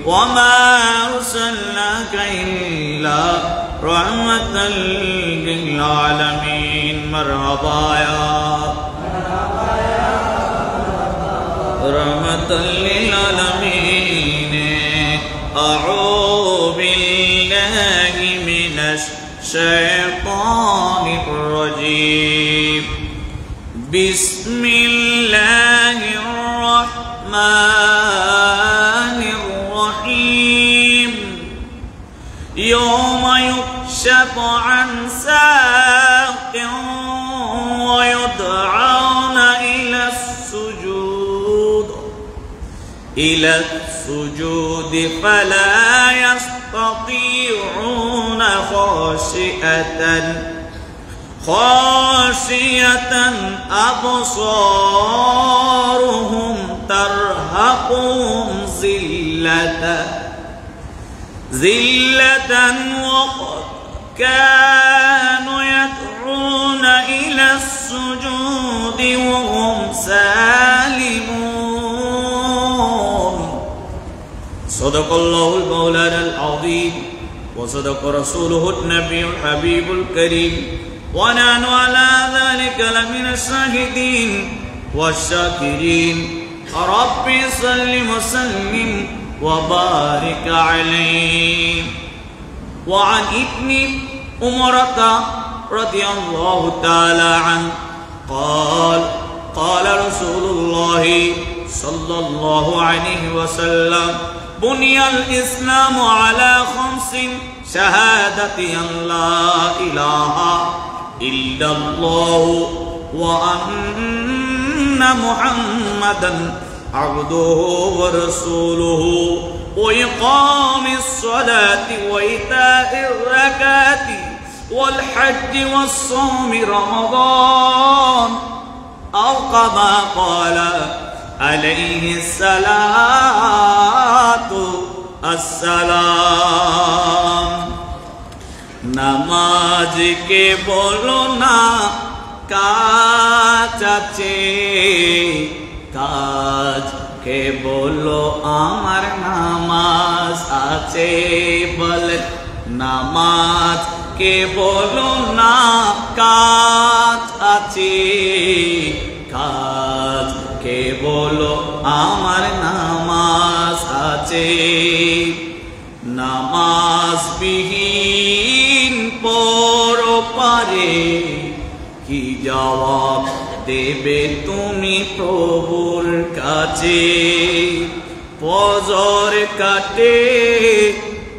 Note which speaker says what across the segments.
Speaker 1: وما أرسلناك إلا رحمة للعالمين مرحبا يا رحمة للعالمين أعوذ بالله من الشيطان الرجيم بسم الله الرحمن الرحيم يوم يكشف عن ساق ويدعون إلى السجود فلا يستطيعون خاشية أبصارهم ترهقهم ذلة وقد كانوا يدعون إلى السجود وهم سالمون صدق الله المولانا العظيم وصدق رسوله النبي الحبيب الكريم ونحن على ذلك لمن الشاهدين والشاكرين رب صل وسلم وبارك عليه وعن ابن عمر رضي الله تعالى عنه قال رسول الله صلى الله عليه وسلم بني الإسلام على 5 شهادة أن لا إله إلا الله وأن محمدا عبده ورسوله وإقام الصلاة وإيتاء الزكاة والحج والصوم رمضان أو كما قال عليه الصلاة والسلام নামাজ কে বলো না কাজ আছে কাজ কে বলো আমার নামাজ আছে বলে নামাজ কে বলো না কাজ আছে কাজ কে বলো আমার নামাজ আছে নামাজ বিহীন পরপারে কি জবাব দেবে তুমি প্রভুর কাছে ফজর কাটে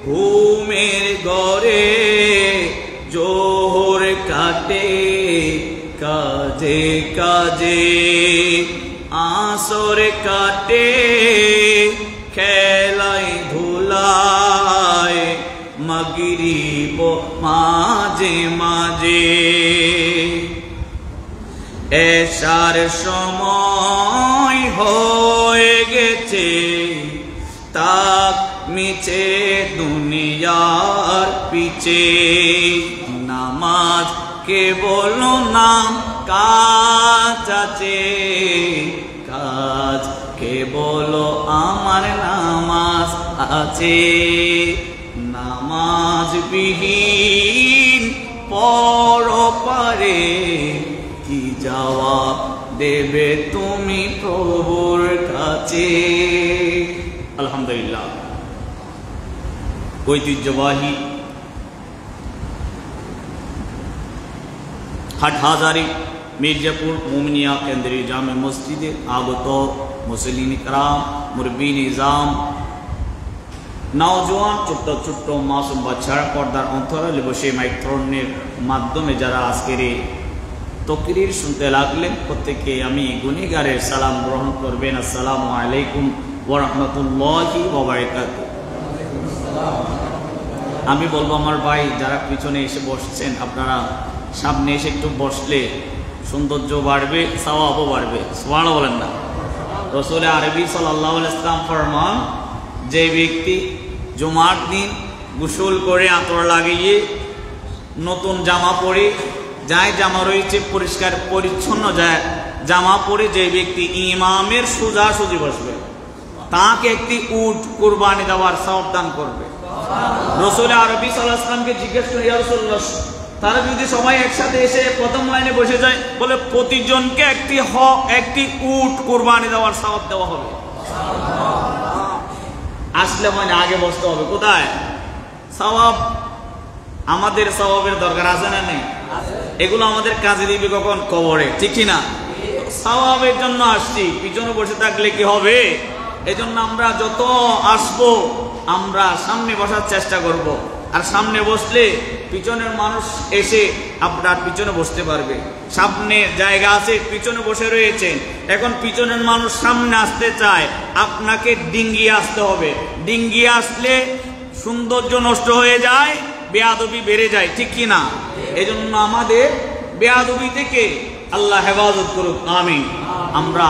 Speaker 1: ঘুমের ঘরে জোহর কাটে কাজে কাজে আসর কাটে খেলায় ধুলায় মাগরিব মাঝে মাঝে এশার সময় হয়ে গেছে তাক মিছে দুনিয়ার পিছে নামাজ কে বলো নাম কাজ আছে কাজ কে বলো আমার নামাজ আছে নামাজ বিহীন পরপারে কি জবাব দেবে তুমি প্রভুর কাছে আলহামদুলিল্লাহ ঐতিহ্যবাহী হাটহাজারী মির্জাপুর মোমিনিয়া কেন্দ্রীয় জামে মসজিদে আগত মুসলিম ইকরাম মুরব্বী নিজাম নওজোয়ান ছোট্ট ছোট্ট মাসুম বাচ্চারা পর্দার অন্তরালে বসে মাইক্রোফোনের মাধ্যমে যারা আজকের তকরির শুনতে লাগলেন প্রত্যেককে আমি গুনাহগারের সালাম গ্রহণ করবেন আসসালামু আলাইকুম ওয়া রাহমাতুল্লাহি ওয়া বারাকাতুহু। আমি বলবো আমার ভাই যারা পিছনে এসে বসছেন আপনারা সামনে এসে একটু বসলে সৌন্দর্য বাড়বে সওয়াবও বাড়বে সুবহানাল্লাহ বলেন না। রাসূল আরবি সাল্লাল্লাহু আলাইহি ওয়াসাল্লাম ফরমান যে ব্যক্তি জুমার দিন গোসল করে আতর লাগিয়ে নতুন জামা পরে যায় জামা রয়েছে পরিষ্কার পরিচ্ছন্ন যায় জামা পরে যে ব্যক্তি ইমামের সোজাসুজি বসবে তাকে একটি উট কুরবানি দেওয়ার সওয়াব দান করবে। রাসূল আরবি সাল্লাল্লাহু আলাইহি ওয়াসাল্লামকে জিজ্ঞেস করে, ইয়া রাসূলুল্লাহ, তারা যদি সবাই একসাথে এসে প্রথম লাইনে বসে যায়, বলে প্রতিজনকে একটি উট কুরবানি দেওয়ার সওয়াব দেওয়া হবে। আসলে মানে আগে বসতে হবে কোথায়? সওয়াব, আমাদের সওয়াবের দরকার আছে না নেই? এগুলো আমাদের কাজে দিবে কখন? কবরে, ঠিক কি না? সওয়াবের জন্য আসছি, পিছনে বসে থাকলে কি হবে? এজন্য আমরা যত আসবো আমরা সামনে বসার চেষ্টা করব। আর সামনে বসলে পিছনের মানুষ এসে আপনার পিছনে বসতে পারবে। সামনে জায়গা আছে, পিছনে বসে রয়েছেন, এখন পিছনের মানুষ সামনে আসতে চায়, আপনাকে ডিঙ্গিয়ে আসতে হবে। ডিঙ্গিয়ে আসলে সৌন্দর্য নষ্ট হয়ে যায়, বেয়াদবি বেড়ে যায়, ঠিক কি না? এজন্য আমাদের বেয়াদবি থেকে আল্লাহ হেফাজত করুক, আমিন। আমরা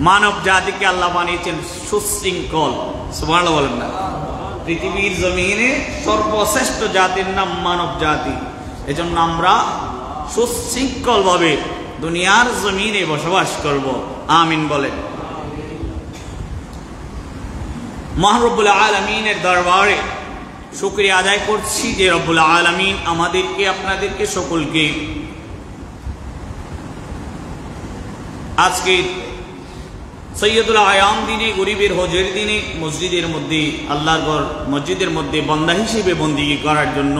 Speaker 1: মানব জাতিকে আল্লাহ বানিয়েছেন সুশৃঙ্খল, সুবহানাল্লাহ বলেন না? পৃথিবীর জমিনে সর্বশ্রেষ্ঠ জাতির নাম মানব জাতি। এজন্য আমরা সুশৃঙ্খল ভাবে দুনিয়ার জমিনে বসবাস করব, আমিন বলেন। মহান রব্বুল আলামিনের দরবারে শুকরিয়া আদায় করছি যে রব্বুল আলামিন আমাদেরকে, আপনাদেরকে সকলকে আজকে সৈয়দুল আয়াম দিনে, গরিবের হজের দিনে মসজিদের মধ্যে, আল্লাহর ঘর মসজিদের মধ্যে বান্দা হিসেবে বন্দিগি করার জন্য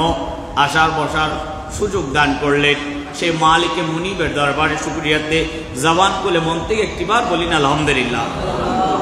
Speaker 1: আসার বসার সুযোগ দান করলেন। সে মালিকে মুনিবের দরবারে শুকরিয়াতে জবান খুলে মন থেকে একটিবার বলিন আলহামদুলিল্লাহ।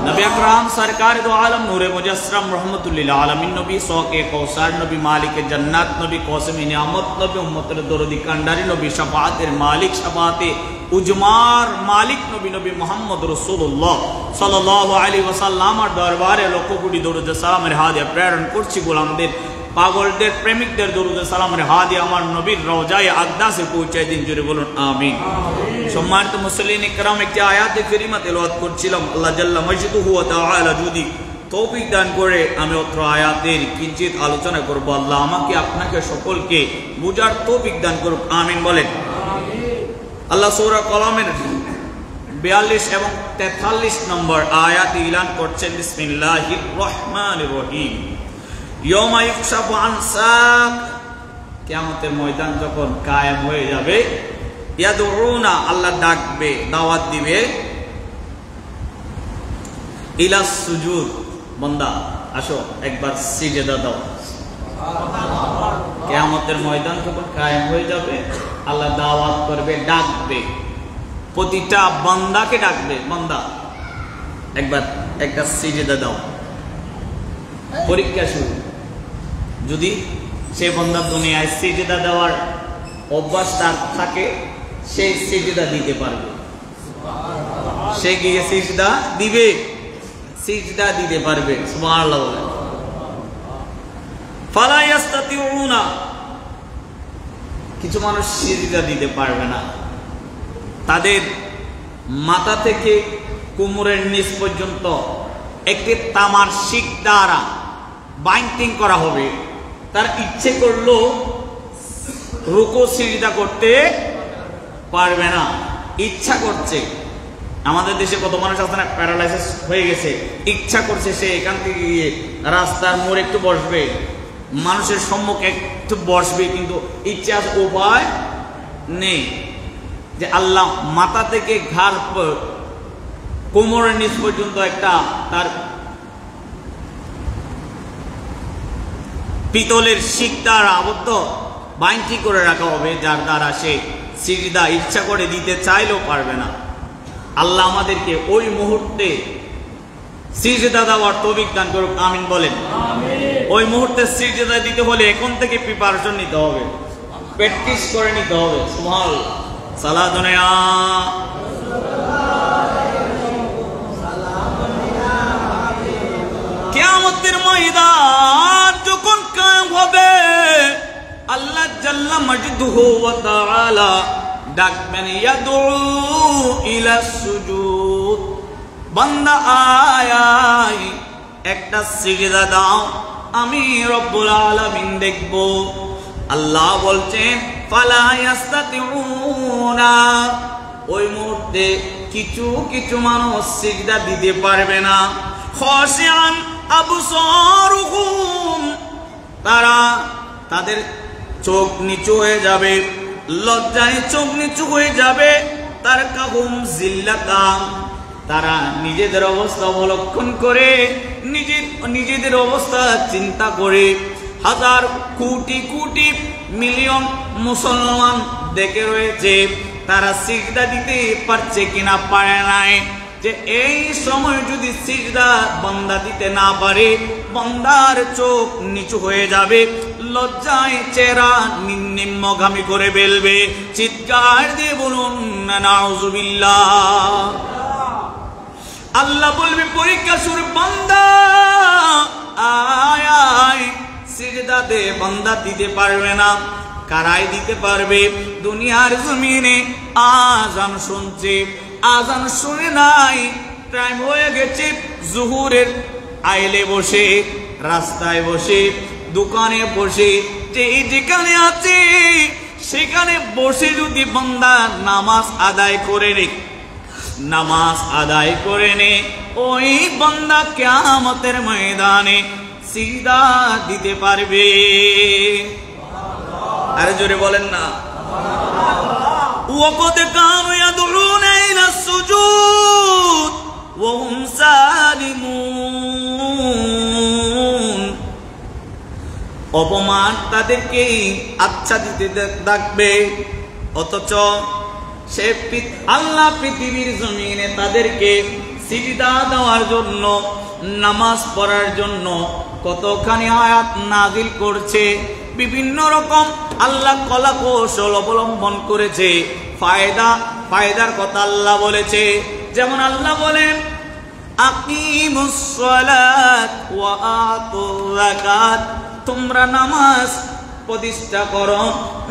Speaker 1: নবী আকরাম সরকার দো আলম নূরে মুজাসসম রহমতুল্লিল আলামিন, নবী সৌকে কৌসার, নবী মালিকে জান্নাত, নবী কৌসেমে নিয়ামত, নবী উম্মতের দরদি কান্ডারি, নবী শাফাআতের মালিক, শাফাআতে উজমার মালিক নবী মুহাম্মদ রাসূলুল্লাহ সাল্লাল্লাহু আলাইহি ওয়াসাল্লামের দরবারে লক্ষ কোটি দরুদ সালামের হাদিয়া প্রেরণ করছি। গোলামদের, পাগলদের, প্রেমিকদের দরুদ সালামের হাদিয়া আমার নবীর রওজায়ে আকদাসে পৌঁছায় দিন, জোরে বলুন আমিন। সম্মানিত মুসলিম ইকরাম, একটি আয়াতে কারিমা তেলাওয়াত করছিলাম। আল্লাহ জাল্লা মাজিদুহু ওয়া তাআলা যদি তৌফিক দান করে আমি অত্র আয়াতের কিঞ্চিত আলোচনা করব। আল্লাহ আমাকে, আপনাকে, সকলকে বুঝার তৌফিক দান করুক, আমিন বলেন। আল্লাহ সূরা কলমের 42 এবং 43 নম্বর আয়াতে ইলান করছেন, বিসমিল্লাহির রহমানির রহিম, ইয়াউমা ইউকশাফু আন সাক, কিয়ামতের ময়দান যখন কায়েম হয়ে যাবে, ইয়াদউনা, আল্লাহ ডাকবে, দাওয়াত দিবে, ইলা সুজুদ, বান্দা আসো একবার সিজদা দাও। কিয়ামতের ময়দান যখন কায়েম হয়ে যাবে, আল্লাহ দাওয়াত করবে, ডাকবে, প্রতিটা বান্দাকে ডাকবে, বান্দা একবার একটা সিজদা দাও। পরীক্ষা শুরু। যদি সে বান্দা দুনিয়ায় সিজদা দেওয়ার অভ্যাস তার থাকে, সে সিজদা দিতে পারবে, সে গিয়ে সিজদা দিবে, সিজদা দিতে পারবে, সুবহানাল্লাহ বলেন। ফালা ইয়াস্তাতিউনা, কিছু মানুষ সিজদা দিতে পারবে না, তাদের মাথা থেকে কোমরের নিচ পর্যন্ত একটি তামার শিক দ্বারা বাইন্ডিং করা হবে। তার ইচ্ছে করলো রুকু সিজদা করতে পারবে না, ইচ্ছা করছে। আমাদের দেশে কত মানুষ আছে না, প্যারালাইসিস হয়ে গেছে, ইচ্ছা করছে সে এখান থেকে গিয়ে রাস্তার মোড়ে একটু বসবে, মানুষের সম্মুখে একটু বসবে, কিন্তু ইচ্ছা, উপায় নেই। যে আল্লাহ মাথা থেকে ঘাড় কোমরের নিচ পর্যন্ত একটা তার পিতলের শিক দ্বারা আবদ্ধ বাইন্ডি করে রাখা হবে, যার দ্বারা সে সিজদা ইচ্ছা করে দিতে চাইলেও পারবে না। আল্লাহ আমাদেরকে ওই মুহূর্তে সিজদা দেওয়ার তৌফিক দান করুক, আমিন বলেন। ওই মুহূর্তে সিজদা দিতে হলে এখন থেকে প্রিপারেশন নিতে হবে, প্র্যাকটিস করে নিতে হবে। সুবহানাল্লাহ। সালাতুন ইয়া কিয়ামতের ময়দান যখন কায়েম হবে, আল্লাহ জাল্লা মাজদুহু ওয়া তাআলা ডাকবেন, ইয়াদউ ইলা সুজুদ, বান্দা আয় একটা সিজদা দাও, আমি রব্বুল আলামিন দেখব। আল্লাহ বলছেন, ফালা ইয়াস্তাতিউনা, ওই মুহূর্তে কিছু কিছু মানুষ সিজদা দিতে পারবে না। খাশিআন আবসারুহুম, তাদের চোখ নিচু হয়ে যাবে, লজ্জায় চোখ নিচু হয়ে যাবে। তার কাহুম জিল্লাতাম, তারা নিজেদের অবস্থা অবলক্ষণ করে নিজেদের অবস্থা চিন্তা করে হাজার কোটি কোটি মিলিয়ন মুসলমান দেখে রয়েছে, তারা সিজদা দিতে পারছে কিনা পারে নাই। যে এই সময় যদি সিজদা বান্দা দিতে না পারে, বান্দার চোখ নিচু হয়ে যাবে, লজ্জায় চেহারা নিম্নগামী করে ফেলবে। চিৎকার দিয়ে বলুন নাউজুবিল্লাহ। আল্লাহ বলবে পরীক্ষা শুরু, বান্দা আয় আয় সিজদা দে। বান্দা দিতে পারবে না। কারাই দিতে পারবে? দুনিয়ার জমিনে আজান শুনছে, আজান শুনে নাই, টাইম হয়ে গেছে জোহরের, আইলে বসে, রাস্তায় বসে, দোকানে বসে, যেখানে আছে সেখানে বসে যদি বান্দা নামাজ আদায় করে নে, ওই বান্দা কিয়ামতের ময়দানে সিজদা দিতে পারবে। আরে জোরে বলেন না। ওয়াকাদ কানু ইয়াদউনা ইলা সুজুদ ওয়া হুম সালিমুন। অপমান তাদেরকে আচ্ছা দিতে ডাকবে, অথচ সে আল্লাহ পৃথিবীর জমিনে তাদেরকে সিজদা দেওয়ার জন্য, নামাজ পড়ার জন্য কতখানি আয়াত নাজিল করছে। বিভিন্ন রকম আল্লাহ কলা কৌশল অবলম্বন করেছে। ফায়দার কথা আল্লাহ বলেছে। যেমন আল্লাহ বলেন আকিমুস সালাত ওয়া আতুয যাকাত, তোমরা নামাজ প্রতিষ্ঠা করো,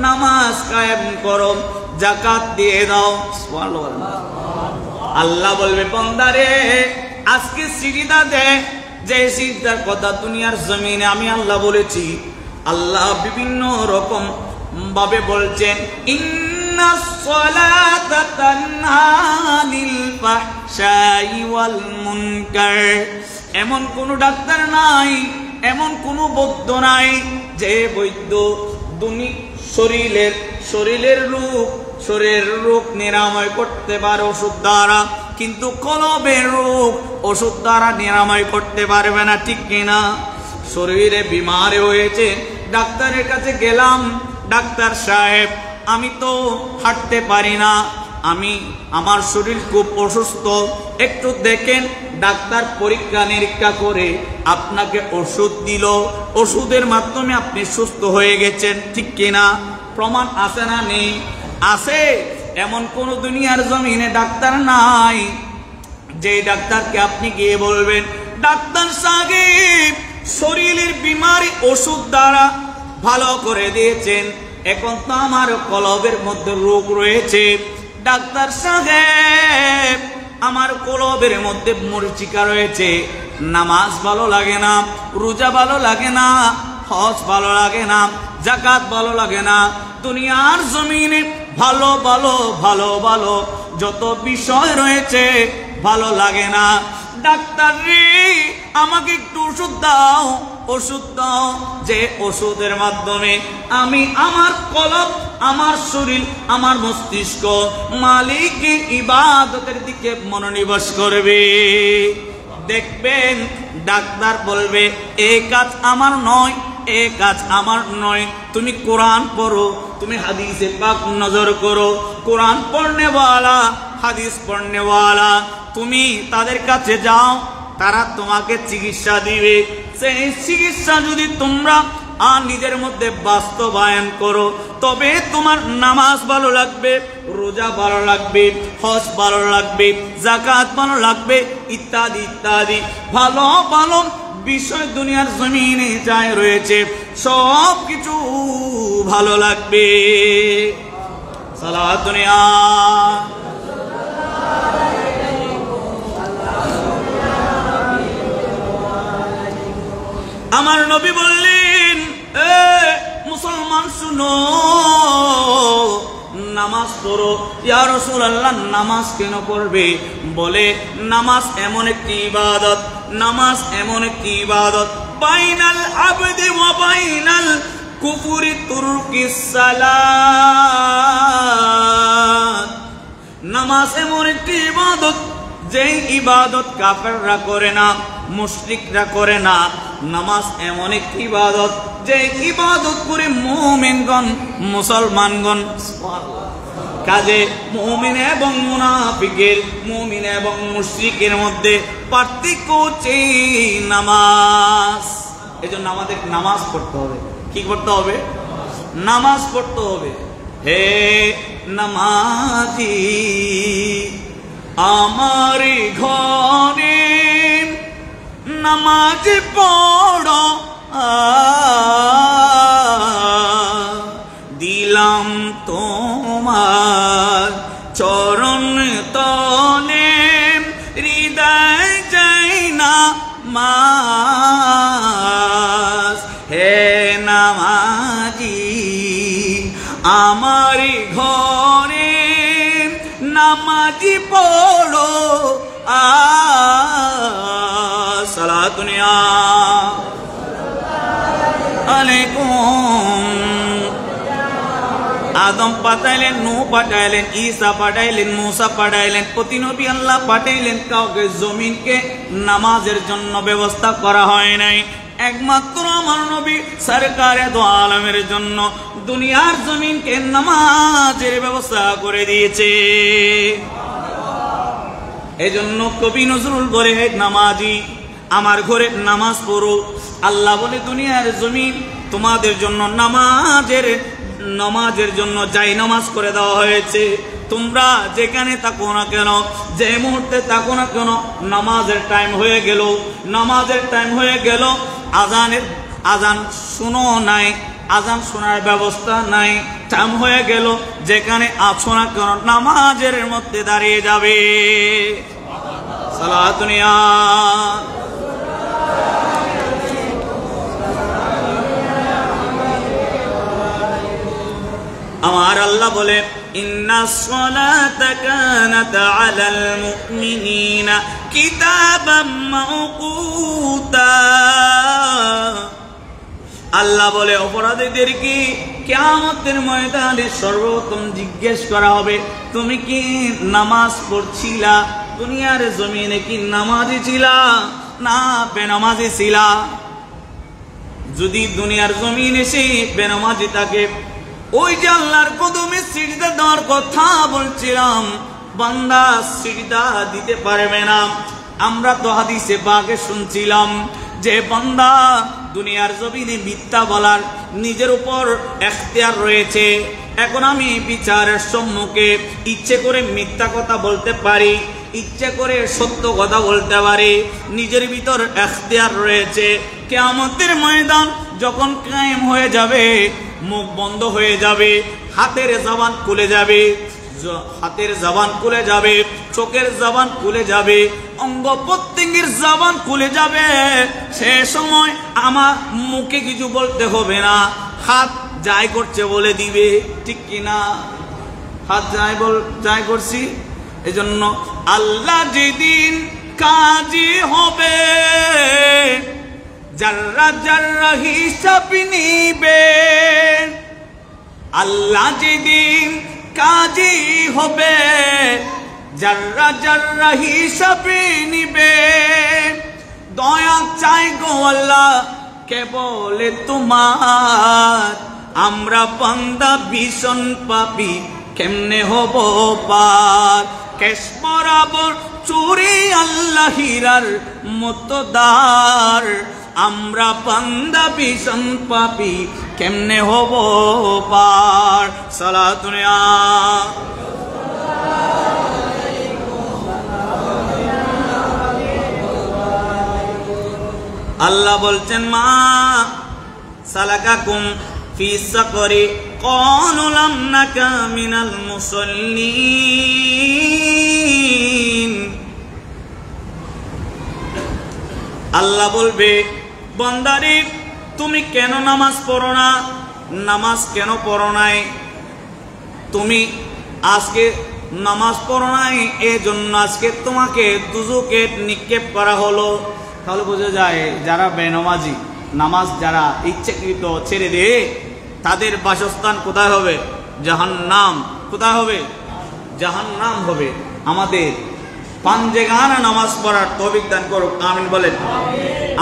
Speaker 1: নামাজ কায়েম করো, যাকাত দিয়ে দাও। সুবহানাল্লাহ। আল্লাহ বলবে বান্দারে আজকে সিজদা দে। যে সিজদার কথা দুনিয়ার জমিনে আমি আল্লাহ বলেছি, আল্লাহ বিভিন্ন রকম ভাবে বলছেন ইন্নাস সালাতা তানহা আনিল ফাহশাই ওয়াল মুনকার। এমন কোন ডাক্তার নাই, এমন কোন বৈদ্য নাই যে বৈদ্য শরীরের রোগ নিরাময় করতে পারে ওষুধ দ্বারা, কিন্তু কলবের রোগ ওষুধ দ্বারা নিরাময় করতে পারবে না, ঠিক কিনা? শরীরে বিমার হয়েছে, ডাক্তারের কাছে গেলাম, ডাক্তার সাহেব আমি তো হাঁটতে পারি না, আমার শরীর খুব অসুস্থ, একটু দেখেন। ডাক্তার পরীক্ষা নিরীক্ষা করে আপনাকে ওষুধ দিল, ওষুধের মাধ্যমে আপনি সুস্থ হয়ে গেছেন, ঠিক কিনা? প্রমাণ আছে না নেই? আছে। এমন কোন দুনিয়ার জমিনে ডাক্তার নাই যে ডাক্তারকে আপনি গিয়ে বলবেন ডাক্তার সাহেব শরীরের বিমারি ওষুধ দ্বারা ভালো করে দিয়েছেন, এখন তো আমার কলবের মধ্যে রোগ রয়েছে, ডাক্তার সাহেব আমার কলবের মধ্যে মরিচিকা রয়েছে, নামাজ ভালো লাগে না, রোজা ভালো লাগে না, হজ ভালো লাগে না, যাকাত ভালো লাগে না, দুনিয়ার জমিনে ভালো ভালো ভালো ভালো যত বিষয় রয়েছে ভালো লাগে না। ডাক্তার রে আমাকে একটু ওষুধ দাও, ওষুধ দাও, যে ওষুধের মাধ্যমে আমি আমার কলব, আমার শরীর, আমার মস্তিষ্ক মালিকের ইবাদতের দিকে মনোনিবেশ করবে। দেখবেন ডাক্তার বলবে এই কাজ আমার নয়, এই কাজ আমার নয়, তুমি কোরআন পড়ো, তুমি হাদিসে পাক নজর করো, কোরআন পড়নেওয়ালা, হাদিস পড়নেওয়ালা, তুমি তাদের কাছে যাও, তারা তোমাকে চিকিৎসা দিবে। সেই চিকিৎসা যদি তোমরা নিজের মধ্যে বাস্তবায়ন করো, তবে তোমার নামাজ ভালো লাগবে, রোজা ভালো লাগবে, হজ ভালো লাগবে, যাকাত ভালো লাগবে, ইত্যাদি ইত্যাদি ভালো ভালো বিষয় দুনিয়ার জমিনে যায় রয়েছে, সব কিছু ভালো লাগবে। সালাত দুনিয়া আমার নবী বললেন এ মুসলমান শুনো, নামাজ পড়ো। ইয়া রাসূলুল্লাহ নামাজ কেন পড়বে? বলে নামাজ এমন একটি ইবাদত, নামাজ এমন একটি ইবাদত বাইনাল আবদি ওয়া বাইনাল কুফরি তুরকিস সালাত। নামাজ এমন একটি ইবাদত যে ইবাদত কাফেররা করে না, মুশরিকরা করে না। নামাজ এমন একটি ইবাদত যে ইবাদত করে মুমিনগণ, মুসলমানগণ। কাজে মুমিন এবং মুনাফিকের, মুমিন এবং মুশরিকের মধ্যে পার্থক্য হচ্ছে নামাজ। এজন্য আমাদের নামাজ পড়তে হবে। কি করতে হবে? নামাজ পড়তে হবে। হে নামাজি আমার ঘরে নামাজ পড়ো, দিলাম তোমার চরণ তলে, হৃদয় যাই না মাস। হে নামাজি আমার ঘরে নামাজি পড়ো, সালাতুন আলাইকুম। আদম পাঠাইলেন, নূহ পাঠাইলেন, ঈসা পাঠাইলেন, মুসা পাঠাইলেন, প্রতি নবী আল্লাহ পাঠাইলেন। কাউকে জমিনকে নামাজের জন্য ব্যবস্থা করা হয় নাই। একমাত্র আমার নবী সরকারে দো আলমের জন্য দুনিয়ার জমিনকে নামাজের ব্যবস্থা করে দিয়েছে। এই জন্য কবি নজরুল বলে, হে নামাজি আমার ঘরে নামাজ পড়ো। আল্লাহ বলে দুনিয়ার জমিন তোমাদের জন্য নামাজের জন্য যাই নামাজ করে দেওয়া হয়েছে। তোমরা যেখানে থাকো না কেন, যে মুহূর্তে থাকো না কেন, নামাজের টাইম হয়ে গেল, নামাজের টাইম হয়ে গেল, আজান শুনো নাই, আজান শোনার ব্যবস্থা নাই, টাইম হয়ে গেল, যেখানে আছো না কেন নামাজের মধ্যে দাঁড়িয়ে যাবে। সালাতুন আমার আল্লাহ বলে, ইন্নাস সালাতা কানাত আলাল মুমিনিনা কিতাবাম মাওকুতা। আল্লাহ বলে অপরাধীদের কি কিয়ামতের ময়দানে সর্বপ্রথম জিজ্ঞেস করা হবে, তুমি কি নামাজ পড়ছিলা? দুনিয়ার জমিনে কি নামাজি ছিলা না বেনামাজি ছিলা? যদি দুনিয়ার জমিনে সে বেনামাজি থাকে, ওই যে আল্লাহর কদমে সিজদা দেওয়ার কথা বলছিলাম, বান্দা সিজদা দিতে পারবে না। আমরা তো হাদিসে পাকে শুনছিলাম যে বান্দা দুনিয়ার জমিনে মিথ্যা বলার নিজের উপর এখতিয়ার রয়েছে। এখন আমি বিচারের সম্মুখে ইচ্ছে করে মিথ্যা কথা বলতে পারি, ইচ্ছে করে সত্য কথা বলতে পারি, নিজের ভিতর এখতিয়ার রয়েছে। কিয়ামতের ময়দান যখন কায়েম হয়ে যাবে, মুখ বন্ধ হয়ে যাবে, হাতের জবান খুলে যাবে, হাতের জবান খুলে যাবে, চোখের জবান খুলে যাবে, অঙ্গ প্রত্যঙ্গের জবান খুলে যাবে। সে সময় আমার মুখে কিছু বলতে হবে না, হাত যাই করছে বলে দিবে। ঠিক কিনা? হাত যাই করছি। এজন্য আল্লাহ যেদিন কাজী হবে, যার্রা যার্রা হিসাব নিবে। আল্লাহ যেদিন কাজী হবে, যার্রা যার্রা হিসাব নিবে। দয়া চাই গো আল্লাহ কেবল তোমার, আমরা বান্দা ভীষণ পাপী, কেমনে হব পার। কেশ বরাবর চুরি আল্লাহ হীরার মতো দার, আমরা বান্দা ভীষণ পাপী, কেমনে হব পার। সালাতুন আল্লাহ বলছেন, মা সালাকাকুম ফি সাকরি ক্বালু লাম নাকা মিনাল মুসাল্লিন। আল্লাহ বলবে, বান্দারে তুমি কেন নামাজ পড়ো না? নামাজ কেন পড়ো নাই? তুমি আজকে নামাজ পড়ো নাই, এই জন্য আজকে তোমাকে দুজকে নিক্ষেপ করা হলো। তাহলে বোঝা যায় যারা বেনামাজি, নামাজ যারা ইচ্ছাকৃত ছেড়ে দিয়ে, তাদের বাসস্থান কোথায় হবে? জাহান্নাম। কোথায় হবে? জাহান্নাম হবে। আমাদের পাঞ্জেগানা নামাজ পড়ার তৌফিক দান করুক, আমিন বলেন।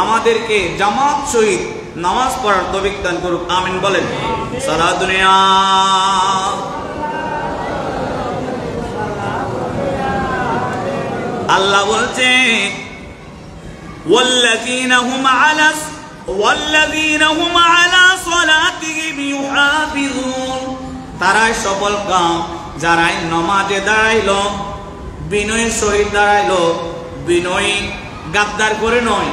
Speaker 1: আমাদেরকে জামাত সহিত নামাজ পড়ার তৌফিক দান করুক, আমিন বলেন। সারা দুনিয়া আল্লাহ বলছে ওয়াল্লাযীনা হুম আলা সালাতিহিম ইউহাফিজুন, তারাই সফল কাম যারাই নামাজে দাঁড়াইলো, বিনয়ের সহিত দাঁড়াইলো, বিনয়ী গাদ্দার করে নয়,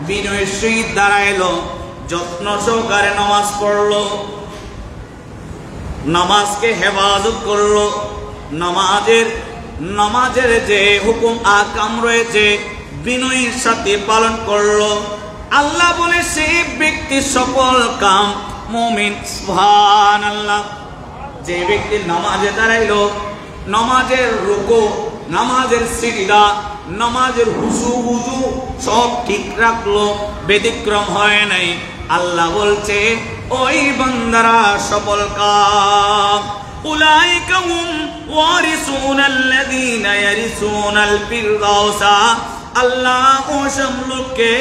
Speaker 1: বিনয়ের সহিত দাঁড়াইলো, যত্ন সহকারে নামাজ পড়লো, নামাজকে হেফাজত করলো, নামাজের যে হুকুম আহকাম রয়েছে বিনয়ের সাথে পালন করলো। আল্লাহ বলে সেই ব্যক্তি সফল কাম মুমিন। সুবহানাল্লাহ। যে ব্যক্তি নামাজে দাঁড়াইলো, নামাজের রুকু, নামাজের সিজদা, নামাজের হুজু সব ঠিক রাখলো, ব্যতিক্রম হয় নাই, আল্লাহ বলছে ওই বান্দারা সফল কাম। উলাইকা হুম ওয়ারিসুনাল্লাযীনা ইয়ারিসুনাল ফিরদাউসা, আল্লাহ ওসব লোককে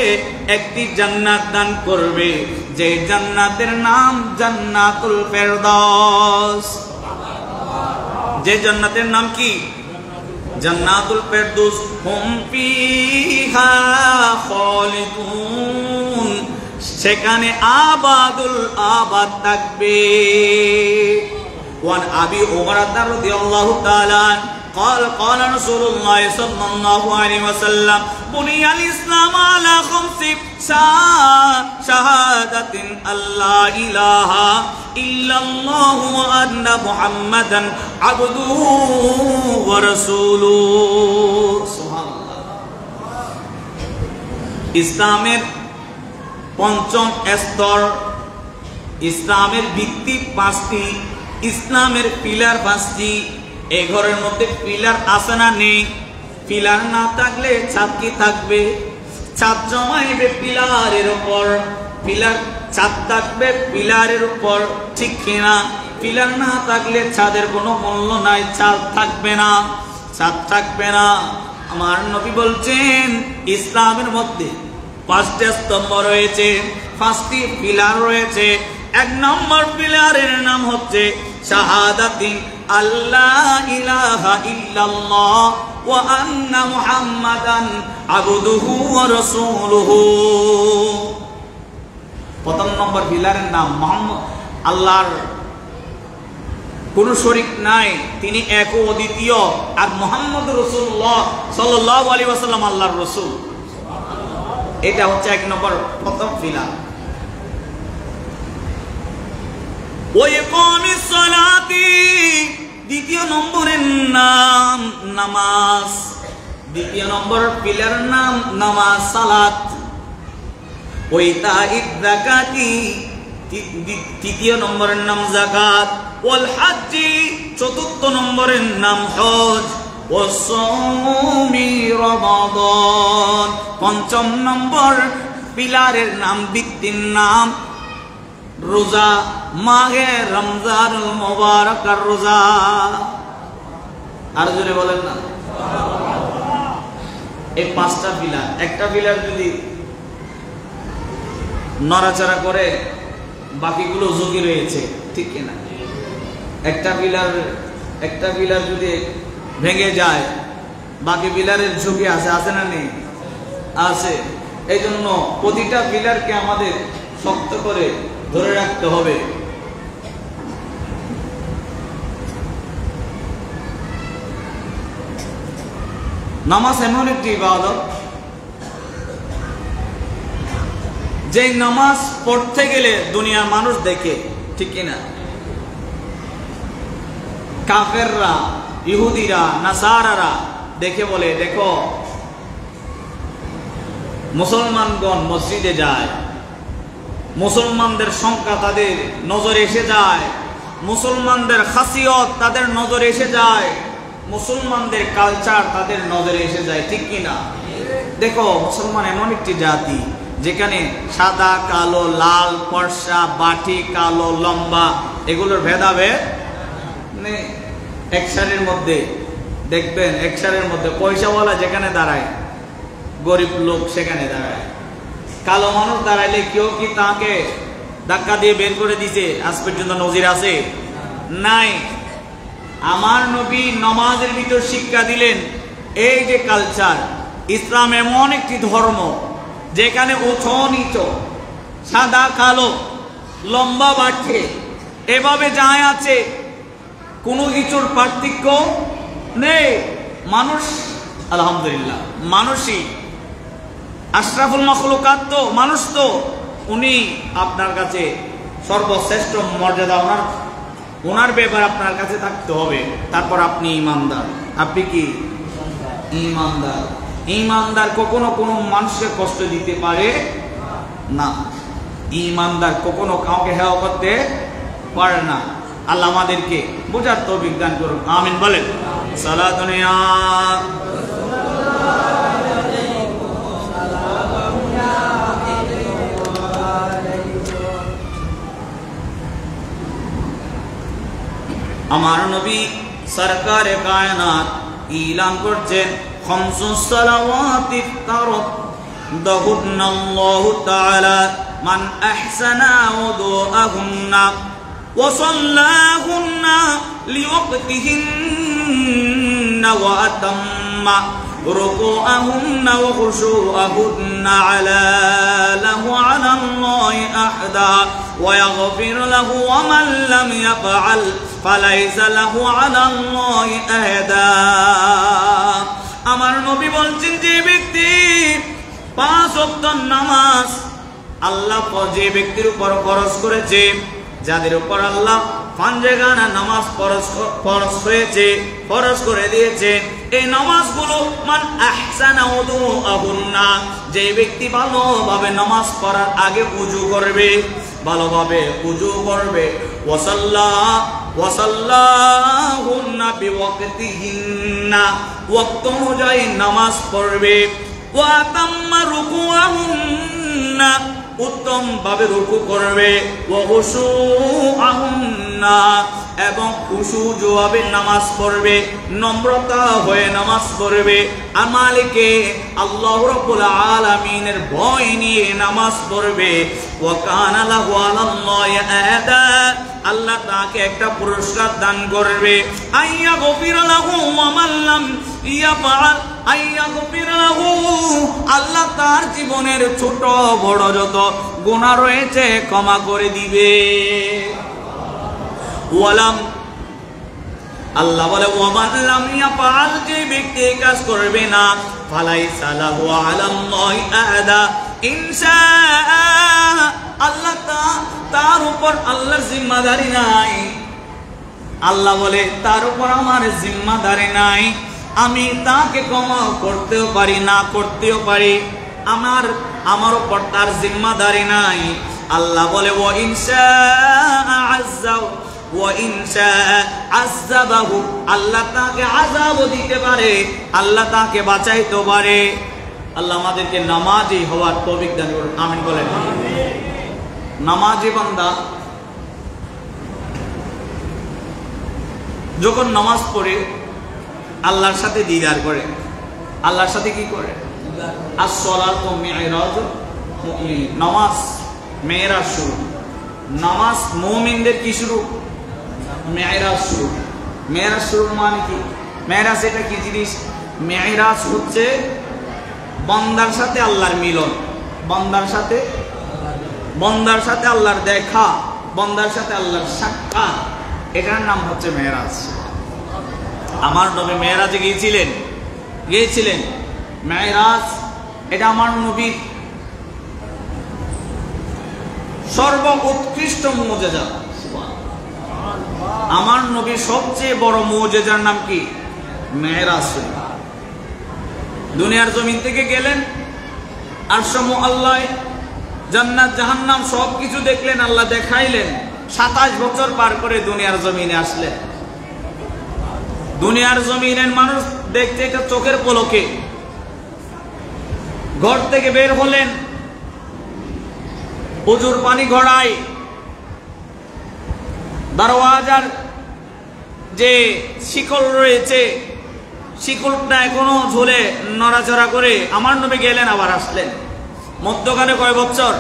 Speaker 1: একটি জান্নাত দান করবে, যে জান্নাতের নাম জান্নাতুল ফেরদাউস। যে জান্নাতের নাম কি? জান্নাতুল ফেরদাউস। হুম ফিহা খালিদুন, সেখানে আবাদুল আবাদ থাকবে। ওয়ান আবি উমর রাদিয়াল্লাহু তাআলা قال قال رسول الله صلى الله عليه وسلم بني الإسلام على خمس شهادة أن لا إله إلا الله وأن محمدا عبده ورسوله سبحان الله। ইসলামের পঞ্চম স্তর, ইসলামের ভিত্তি পাঁচটি, ইসলামের পিলার পাঁচটি। এই ঘরের মধ্যে পিলার আছে না নেই? পিলার না থাকলে ছাদ কি থাকবে? ছাদ জমাইবে পিলারের উপর, পিলার ছাদ থাকবে পিলারের উপর, ঠিক কিনা? পিলার না থাকলে ছাদের কোনো মূল্য নাই, ছাদ থাকবে না, ছাদ থাকবে না। আমার নবী বলছেন ইসলামের মধ্যে পাঁচটি স্তম্ভ রয়েছে, পাঁচটি পিলার রয়েছে। এক নম্বর পিলারের নাম হচ্ছে শাহাদাতিন আল্লাহ ইলাহা ইল্লাল্লাহ ওয়া আন্না মুহাম্মাদান আবদুহু ওয়া রাসূলুহু। প্রথম নম্বর পিলারের নাম মুহাম্মদ, আল্লাহর কোন শরীক নাই, তিনি এক ও অদ্বিতীয়, আর মুহাম্মদ রাসূলুল্লাহ সাল্লাল্লাহু আলাইহি ওয়াসাল্লাম আল্লাহর রাসূল। এটা হচ্ছে এক নম্বর প্রথম পিলার। দ্বিতীয় নম্বরের নাম নামাজ, দ্বিতীয় নম্বর পিলার নাম নামাজ সালাত। তৃতীয় নম্বরের নাম যাকাত। ওয়াল হাজ্জি, চতুর্থ নম্বরের নাম হজ। ওয়াসওমি রমাদান, পঞ্চম নম্বর পিলারের নাম, ভিত্তির নাম রোজা, মাহে রমজানুল মুবারাকার রোজা। আর জোরে বলেন না। এই পাঁচটা পিলার, একটা পিলার যদি নড়াচড়া করে বাকিগুলো ঝুঁকি রয়েছে, ঠিক কিনা? একটা পিলার যদি ভেঙে যায় বাকি পিলারের ঝুঁকি আছে, আছে না নেই? আছে। এই জন্য প্রতিটা পিলারকে আমাদের শক্ত করে ধরে রাখতে হবে। নামাজ এমন একটি ইবাদত যে নামাজ পড়তে গেলে দুনিয়ার মানুষ দেখে, ঠিক কিনা? কাফেররা, ইহুদিরা, নাসারারা দেখে বলে, দেখো মুসলমানগণ মসজিদে যায়, মুসলমানদের সংখ্যা তাদের নজরে এসে যায়, মুসলমানদের খাসিয়ত তাদের নজরে এসে যায়, মুসলমানদের কালচার তাদের নজরে এসে যায়, ঠিক কিনা? দেখো, মুসলমান এমন একটি জাতি যেখানে সাদা, কালো, লাল, ফর্সা, বাটি, কালো, লম্বা এগুলোর ভেদাভেদ নেই। একসারের মধ্যে দেখবেন, একসারের মধ্যে পয়সাওয়ালা যেখানে দাঁড়ায়, গরিব লোক সেখানে দাঁড়ায়। কালো মানুষ দাঁড়াইলে কেউ কি তাকে ধাক্কা দিয়ে বের করে দিছে? আজ পর্যন্ত নজির আছে? নাই। আমার নবী নমাজের ভিতর শিক্ষা দিলেন, এই যে কালচার, ইসলাম এমন একটি ধর্ম যেখানে উঁচ নিচ, সাদা কালো, লম্বা বাটে এভাবে যায় আছে, কোনো কিছুর পার্থক্য নেই। মানুষ, আলহামদুলিল্লাহ, মানুষই আশরাফুল মাখলুকাত, তো মানুষ, তো উনি আপনার কাছে সর্বশ্রেষ্ঠ মর্যাদা, ওনার ব্যাপারে আপনার কাছে থাকতে হবে। তারপর আপনি ইমানদার। আপনি কি ইমানদার? ইমানদার কখনো কোনো মানুষকে কষ্ট দিতে পারে না। ইমানদার কখনো কাউকে হেয় করতে পারে না। আল্লাহ আমাদেরকে বোঝার তৌফিক দান করুন, আমিন বলেন। সালাতুন ইয়া আমার নবী সরকারে কায়নাত ইলান করছেন, খামসুস সালাওয়াতি ফারদাহুন্নাল্লাহু তাআলা মান আহসানা উদুআহুন্না ওয়া সাল্লাহুন্না লিওয়াক্তিহিন্না ওয়া আতাম্মা ركوعهن وخشوعهن على له على الله أحدا ويغفر له ومن لم يفعل فليس له على الله أحدا। আমার নবী বলছেন, যে ব্যক্তি 5 ওয়াক্ত নামাজ আল্লাহ যে ব্যক্তির উপর ফরজ করেছে, যাদের উপর আল্লাহ ফানজেগানা নামাজ ফরজ হয়েছে, ফরজ করে দিয়েছে, এই নামাজগুলো মান আহসানা উদুআহুন্না, যে ব্যক্তি ভালোভাবে নামাজ পড়ার আগে ওযু করবে, ভালোভাবে ওযু করবে, ওয়াসাল্লাহুন্না বিওয়াক্তিহিন্না, ওয়াক্ত অনুযায়ী নামাজ পড়বে, ওয়া তাম্মা রুকুআহুন্না, উত্তম ভাবে রুকু করবে, ওয়া খুশুআহুন্না, এবং খুশুভাবে নামাজ পড়বে, নম্রতা হয়ে নামাজ পড়বে, আর মালিকে আল্লাহ রাব্বুল আলামিনের ভয় নিয়ে নামাজ পড়বে। ওয়া কানা লাহু আলাল্লাহি আহাদা, আল্লাহ তাকে একটা পুরস্কার দান করবে, আইয়া গফির লাহু ওয়া মান লাম ইয়াফআল আইয়া গফির লাহু, আল্লাহ তার জীবনের ছোট বড় যত গুনাহ রয়েছে ক্ষমা করে দিবে। ওয়ালাম, আল্লাহ বলে ওয়া মান লাম ইয়াফআল, যে ব্যক্তি কাজ করবে না, ফালাইসা লাহু আলাল্লাহি আহাদা ইনশাআ, আল্লাহ তার উপর আল্লাহর জিম্মাদারি নাই। আল্লাহ বলে তার উপর আমার জিম্মাদারি নাই, আমি তাকে ক্ষমা করতেও পারি, না করতেও পারি, আমার উপর তার জিম্মাদারি নাই। আল্লাহ বলে ওয়া ইনশাআ আযযা ওয়া ইনশাআ আযাবাহু, আল্লাহ তাকে আযাব দিতে পারে, আল্লাহ তাকে বাঁচাইতে পারে। আল্লাহ আমাদেরকে নামাজি হওয়ার তৌফিক দান করুন, আমিন বলেন। নামাজি বান্দা যখন নামাজ পড়ে আল্লাহর সাথে দিদার করে, আল্লাহর সাথে কি করে? as-salatu mi'rajul mu'min, নামাজ মেরাজ শুরু। নামাজ মুমিনদের কি শুরু? মেরাজ শুরু। মেরাজ শুরু মানে কি? মেরাজ এটা কি জিনিস? মেরাজ হচ্ছে বান্দার সাথে আল্লাহর মিলন, বান্দার সাথে আল্লাহর দেখা, বান্দার সাথে আল্লাহর সাক্ষাৎ, এটার নাম হচ্ছে মেরাজ। আমার নবী মেরাজে গিয়েছিলেন। মেরাজ এটা আমার নবীর সর্ব উৎকৃষ্ট মুজিজা। আমার নবীর সবচেয়ে বড় মুজিজার নাম কি? মেরাজ। দুনিয়ার জমিন থেকে গেলেন, আরশ মুআল্লায়, জান্নাত জাহান্নাম সবকিছু দেখলেন, আল্লাহ দেখাইলেন, 27 বছর পার করে দুনিয়ার জমিনে আসলেন। দুনিয়ার জমিনের মানুষ দেখতে একটা চোখের পলকে ঘর থেকে বের হলেন, উজুর পানি গড়ায়, দরওয়াজার যে শিকল রয়েছে শিকলটা এখনো ঝুলে নড়াচড়া করে আমার নবী গেলেন, আবার আসলেন। মধ্যখানে কয় বছর?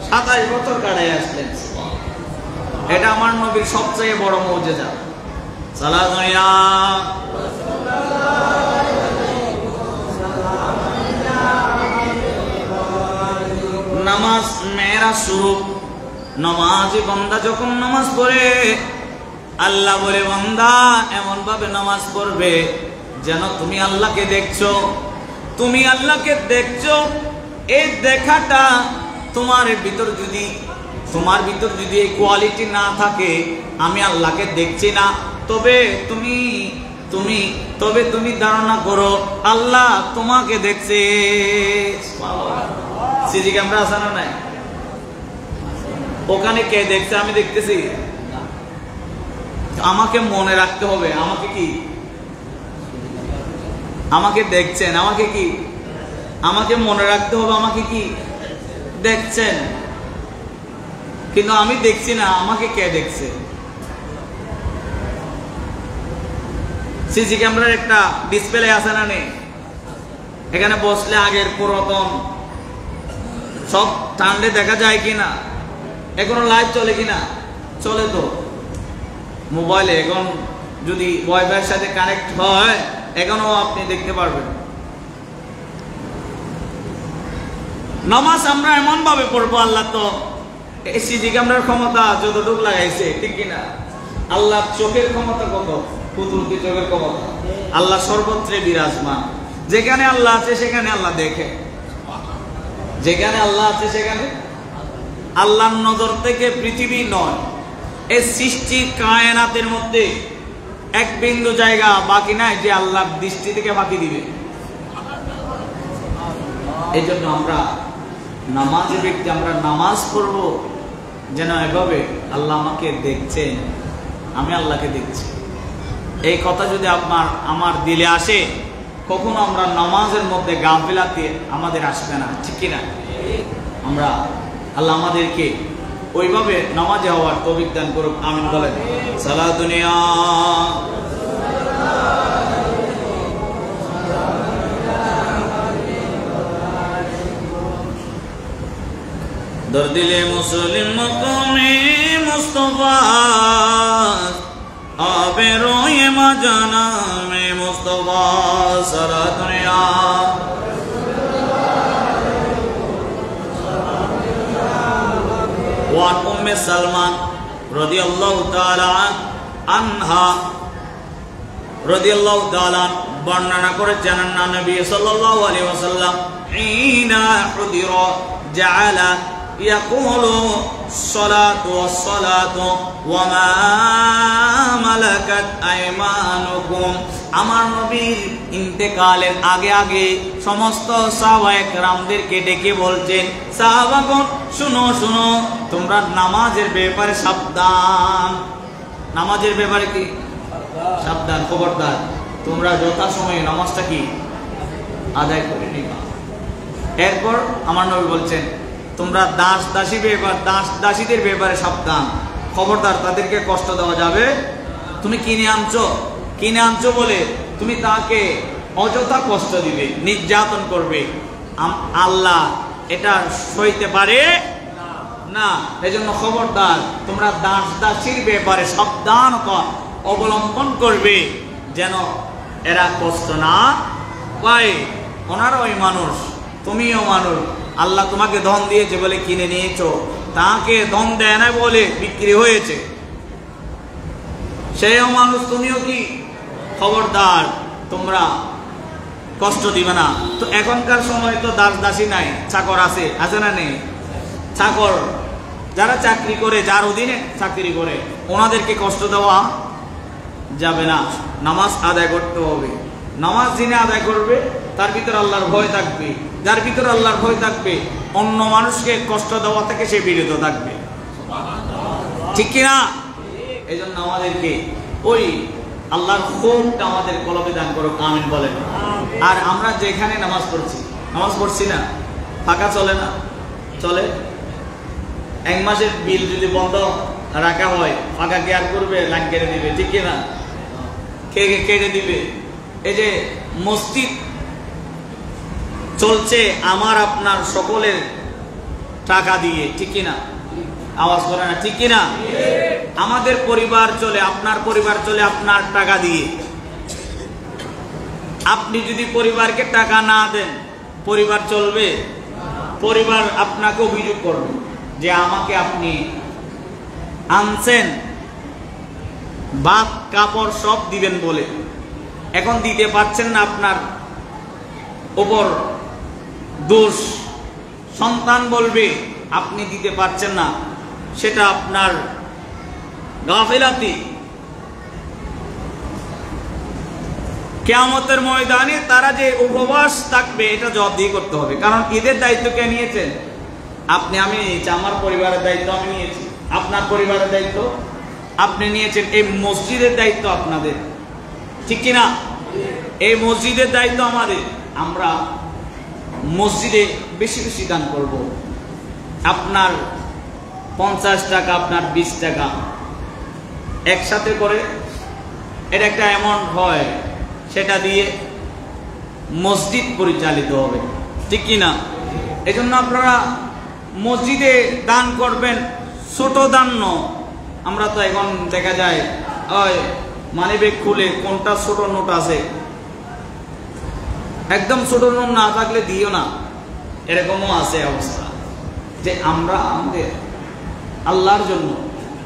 Speaker 1: 27 বছর কাটায় আসলেন। এটা আমার নবীর সবচেয়ে বড় মুজিজা। নামাজ মেয়েরা শুরু। নামাজি বান্দা যখন নামাজ পড়ে আল্লাহ বলে, বান্দা এমন ভাবে নামাজ পড়বে যেন তুমি আল্লাহকে দেখছো। তুমি আল্লাহকে দেখছো, এই দেখাটা তোমার ভিতর যদি এই কোয়ালিটি না থাকে, আমি আল্লাহকে দেখছি না, তবে তুমি ধারণা করো আল্লাহ তোমাকে দেখছে। সিসি ক্যামেরা আছে না নাই? ওখানে কে দেখছে? আমি দেখতেছি। আমাকে মনে রাখতে হবে আমাকে দেখছেন, আমাকে মনে রাখতে হবে আমাকে কি দেখছেন। কিন্তু আমি দেখছি না, আমাকে কে দেখছে? সিসি ক্যামেরার একটা ডিসপ্লে আছে না নেই? এখানে বসলে আগের পুরাতন সব টানলে দেখা যায় কিনা, এখনো লাইভ চলে কিনা? চলে তো মোবাইলে। এখন যদি ওয়াইফাইয়ের সাথে কানেক্ট হয় এখনো আপনি দেখতে পারবেন। নামাজ আমরা এমন ভাবে পড়বো, আল্লাহ তো এই সিসি ক্যামেরার ক্ষমতা যতটুকু লাগাইছে, ঠিক কিনা? আল্লাহ চোখের ক্ষমতা কত? কুদরতি চোখের ক্ষমতা। আল্লাহ সর্বত্রে বিরাজমান। যেখানে আল্লাহ আছে সেখানে আল্লাহ দেখে, যেখানে আল্লাহ আছে সেখানে। আল্লাহর নজর থেকে পৃথিবী নয়, এই সৃষ্টি কায়নাতের মধ্যে এক বিন্দু জায়গা বাকি নাই যে আল্লাহর দৃষ্টি থেকে বাকি দিবে। এই জন্য আমরা নামাজের ব্যক্তি, আমরা নামাজ পড়ব যেন এভাবে আল্লাহ আমাকে দেখছেন, আমি আল্লাহকে দেখছি। এই কথা যদি আমার দিলে আসে, কখনো আমরা নামাজের মধ্যে গাফিলাতি আমাদের আসবে না, ঠিক কিনা? আমরা আল্লাহ আমাদেরকে ওইভাবে নামাজে হওয়ার তৌফিক দান করুক, আমিন বলেন। সালা দুনিয়া দরদিলে মুসলিম মকমে মুস্তফা আবে রোয়ে মাজানা মে মুস্তফা সারা দুনিয়া ওয়ান উম্মে সালমান রাদিয়াল্লাহু তাআলা আনহা রাদিয়াল্লাহু তাআলা বর্ণনা করে জানান নবী সাল্লাল্লাহু আলাইহি ওয়াসাল্লাম ইনা হুদিরা জাআলা ইয়াকুলু সালাতু ওয়াস-সালাতু ওয়া মা মালাকাত আইমানুকুম। আমার নবীর ইন্তেকালের আগে আগে সমস্ত সাহাবায়ে কেরামদেরকে ডেকে বলছেন, সাহাবাগণ শুনো শুনো, তোমরা নামাজের ব্যাপারে সাবধান। নামাজের ব্যাপারে কি সাবধান, খবরদার। তোমরা যথাসময়ে নামাজটা কি আদায় করে নিবা। এরপর আমার নবী বলছেন, তোমরা দাসীদের ব্যাপারে সাবধান, খবরদার, তাদেরকে কষ্ট দেওয়া যাবে। তুমি কিনে আনছো বলে তুমি তাকে অযথা কষ্ট দিবে, নির্যাতন করবে, আল্লাহ এটা সইতে পারে না। এজন্য খবরদার, তোমরা দাসীর ব্যাপারে সাবধানতা অবলম্বন করবে যেন এরা কষ্ট না পায়। ওনারাই মানুষ, তুমিও মানুষ। আল্লাহ তোমাকে ধন দিয়েছে বলে কিনে নিয়েছো, তাকে ধন দেয় না বলে বিক্রি হয়েছে। সেও মানুষ, তুমিও কি। খবরদার, তোমরা কষ্ট দিবে না। তো এখনকার সময় তো দাসী নাই, চাকর আছে না নেই? চাকর যারা চাকরি করে, যার অধীনে চাকরি করে, ওনাদেরকে কষ্ট দেওয়া যাবে না। নামাজ আদায় করতে হবে। নামাজ যিনি আদায় করবে তার ভিতরে আল্লাহর ভয় থাকবে। যার ভিতরে আল্লাহর ভয় থাকবে, অন্য মানুষকে কষ্ট দেওয়া থেকে সে বিরত থাকবে। ঠিক কিনা? এই জন্য আমাদেরকে ওই আল্লাহর খৌফটা আমাদের কলবে দান করুক, আমিন বলেন। আর আমরা যেখানে নামাজ পড়ছি না, ফাঁকা চলে না? চলে। এক মাসের বিল যদি বন্ধ রাখা হয়, ফাঁকা কে আর করবে? লাইন কেটে দিবে, ঠিক কিনা? কেটে দিবে। এই যে মসজিদ চলছে আমার আপনার সকলের টাকা দিয়ে, ঠিক কিনা? আওয়াজ করে না, ঠিক কিনা? আমাদের পরিবার চলে, আপনার পরিবার চলে আপনার টাকা দিয়ে। আপনি যদি পরিবারকে টাকা না দেন, পরিবার চলবে? পরিবার আপনাকে অভিযোগ করবে যে আমাকে আপনি আনছেন, ভাত কাপড় সব দিবেন বলে, এখন দিতে পারছেন না, আপনার উপর দোষ। সন্তান বলবে আপনি দিতে পারছেন না, সেটা আপনার গাফিলাতি। কিয়ামতের ময়দানে তারা যে উপবাস থাকবে, এটা জবাবদিহি করতে হবে। কারণ ঈদের দায়িত্ব কে নিয়েছেন? আপনি, আমি নিয়েছি। আমার পরিবারের দায়িত্ব আমি নিয়েছি, আপনার পরিবারের দায়িত্ব আপনি নিয়েছেন। এই মসজিদের দায়িত্ব আপনাদের, ঠিক কিনা? এই মসজিদের দায়িত্ব আমাদের। আমরা মসজিদে বেশি বেশি দান করব। আপনার 50 টাকা, আপনার 20 টাকা একসাথে করে এটা একটা অ্যামাউন্ট হয়, সেটা দিয়ে মসজিদ পরিচালিত হবে, ঠিক কিনা? এই জন্য আপনারা মসজিদে দান করবেন, ছোট দান নয়। আমরা তো এখন দেখা যায় ওই মানিব্যাগ খুলে কোনটা ছোট নোট আছে, একদম ছোট নোট না থাকলে দিও না, এরকমও আছে অবস্থা। যে আমরা আমাদের আল্লাহর জন্য,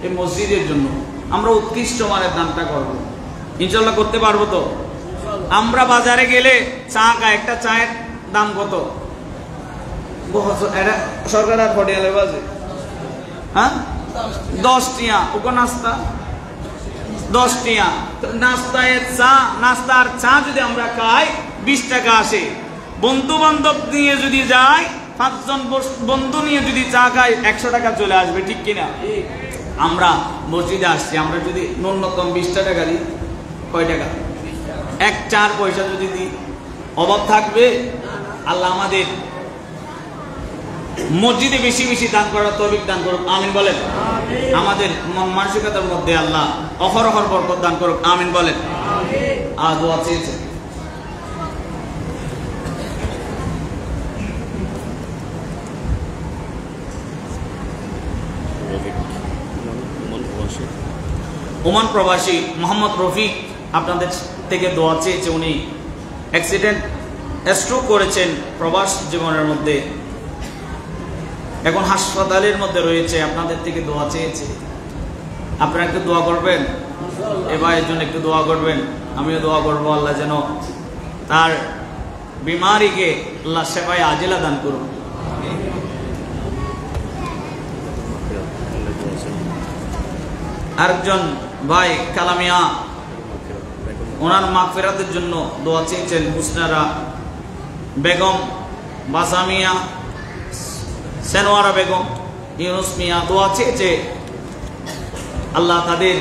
Speaker 1: এই মসজিদের জন্য আমরা উৎকৃষ্ট মানের দানটা করব, ইনশাল্লাহ করতে পারবো তো? আমরা বাজারে গেলে চা খাই, একটা চায়ের দাম কত? সরকার আর হোটেলে বাজে, হ্যাঁ 10 টিয়া। ওকে নাস্তা 10 টিয়া। নাস্তার চা যদি আমরা খাই 20 টাকা আসে। বন্ধু বান্ধব নিয়ে যদি যাই, 5 জন বন্ধু নিয়ে যদি চা খাই 100 টাকা চলে আসবে, ঠিক কিনা? আমরা মসজিদে আসছি, আমরা যদি ন্যূনতম 20 টাকা দিই, কয় টাকা? 1-4 পয়সা যদি দিই, অভাব থাকবে? আল্লাহ আমাদের মসজিদে বেশি বেশি দান করার তৌফিক দান করুক, আমিন বলেন। আমাদের মন মানসিকতার মধ্যে আল্লাহ অহরহ বরকত দান করুক, আমিন বলেন। আজ দোয়া চেয়েছে। ওমান প্রবাসী মোহাম্মদ রফিক আপনাদের থেকে দোয়া চেয়েছে। উনি অ্যাক্সিডেন্ট, স্ট্রোক করেছেন প্রবাস জীবনের মধ্যে, এখন হাসপাতালের মধ্যে রয়েছে। আপনাদের থেকে দোয়া চেয়েছে, আপনারা একটু দোয়া করবেন, এবার এর জন্য একটু দোয়া করবেন, আমিও দোয়া করবো। আল্লাহ যেন তার বিমারিকে আল্লাহ সেবায় আজিলা দান করুন। আরেকজন ভাই কালামিয়া, ওনার মাগফিরাতের জন্য দোয়া চেয়েছেন। হুসনারা বেগম, বাসামিয়া, সেনওয়ারা বেগম, ইউনুস মিয়া দোয়া চেয়েছে আল্লাহ তাদের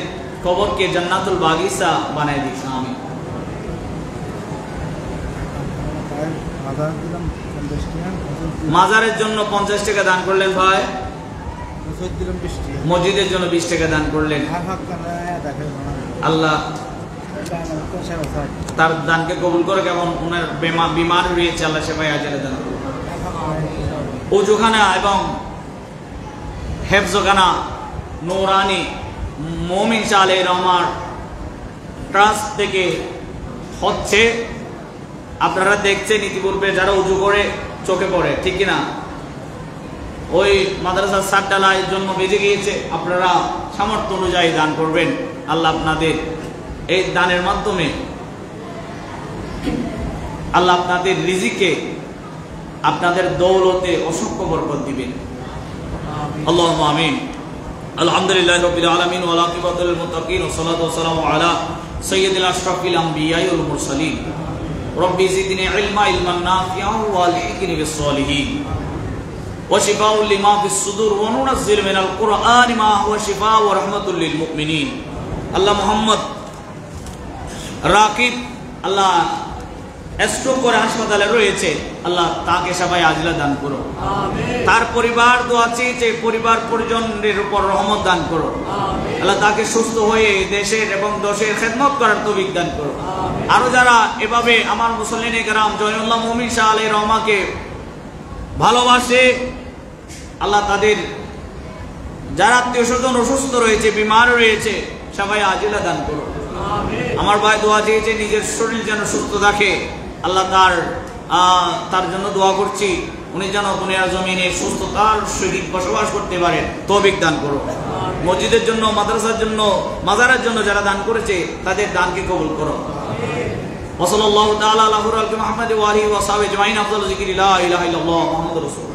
Speaker 1: কবরকে জান্নাতুল বাগিচা বানায় দিস, আমিন। মাজারের জন্য 50 টাকা দান করলেন ভাই, মসজিদের জন্য 20 টাকা দান করলেন। আল্লাহ তার দানকে কবুল করে, কেমন ওনার বিমার রয়েছে, আল্লাহ সেবাই আজারে দান করুন। ওজুখানা এবং হেফজখানা নূরানি মুমিন শাহ রহমান ট্রাস্ট থেকে হচ্ছে। আপনারা দেখছেন ইতিপূর্বে যারা উজু করে চোখে পড়ে, ঠিক কিনা? ওই মাদ্রাসার ছাদ ঢালাইয়ের জন্য বেজে গিয়েছে। আপনারা সামর্থ্য অনুযায়ী দান করবেন। আল্লাহ আপনাদের এই দানের মাধ্যমে আল্লাহ আপনাদের রিজিকে, আপনাদের দৌলতে অসংখ্য বরকত দিবেন। আল্লাহুম্মা আমিন। আলহামদুলিল্লাহি রাব্বিল আলামিন ওয়া আকিবাতুল মুত্তাকিন ওয়া সলাতু ওয়া সালামু আলা সাইয়্যিদিল আশরাফিল আমবিয়াই ওয়াল মুরসালিন। রব্বি জিদনি ইলমা ইলমান নাফিআ ওয়া আলহিকনি বিস সালিহিন। ওয়া শিফাউল লিমা ফিস সুদুর ওয়া নুনাজ্জিলু মিনাল কুরআনি মা হুয়া শিফাউ ওয়া রাহমাতুল লিল মুমিনিন। আল্লাহ মুহাম্মদ রাকিব আল্লাহ স্ট্রোক করে হাসপাতালে রয়েছে, আল্লাহ তাকে সবাই আজিলা দান করো। তার পরিবার দোয়া চেয়েছে, পরিবার পরিজনের উপর রহমত দান করো। আল্লাহ তাকে সুস্থ হয়ে দেশের এবং দশের খেদমত করার তৌফিক দান করো। আরো যারা এভাবে আমার মুসল্লিনে কেরাম জয়নুল্লাহ মুমিন শাহ আলাইহির রহমাকে ভালোবাসে, আল্লাহ তাদের যারা আত্মীয় স্বজন অসুস্থ রয়েছে, বিমার রয়েছে, সবাই আজিলা দান করো। আমার ভাই দোয়া চেয়েছে নিজের শরীর যেন সুস্থ থাকে, আল্লাহ তার জন্য দোয়া করছি, উনি যেন দুনিয়ার জমিনে সুস্থতার সহিত বসবাস করতে পারেন তৌফিক দান করো। মসজিদের জন্য, মাদ্রাসার জন্য, মাজারের জন্য যারা দান করেছে তাদের দানকে কবুল করো। ওয়া সাল্লাল্লাহু তাআলা আলা মুহাম্মাদ ওয়া আলিহি ওয়া সাহবিহি আজমাইন। আফদালু যিকরি লা ইলাহা ইল্লাল্লাহ মুহাম্মাদুর রাসূলুল্লাহ।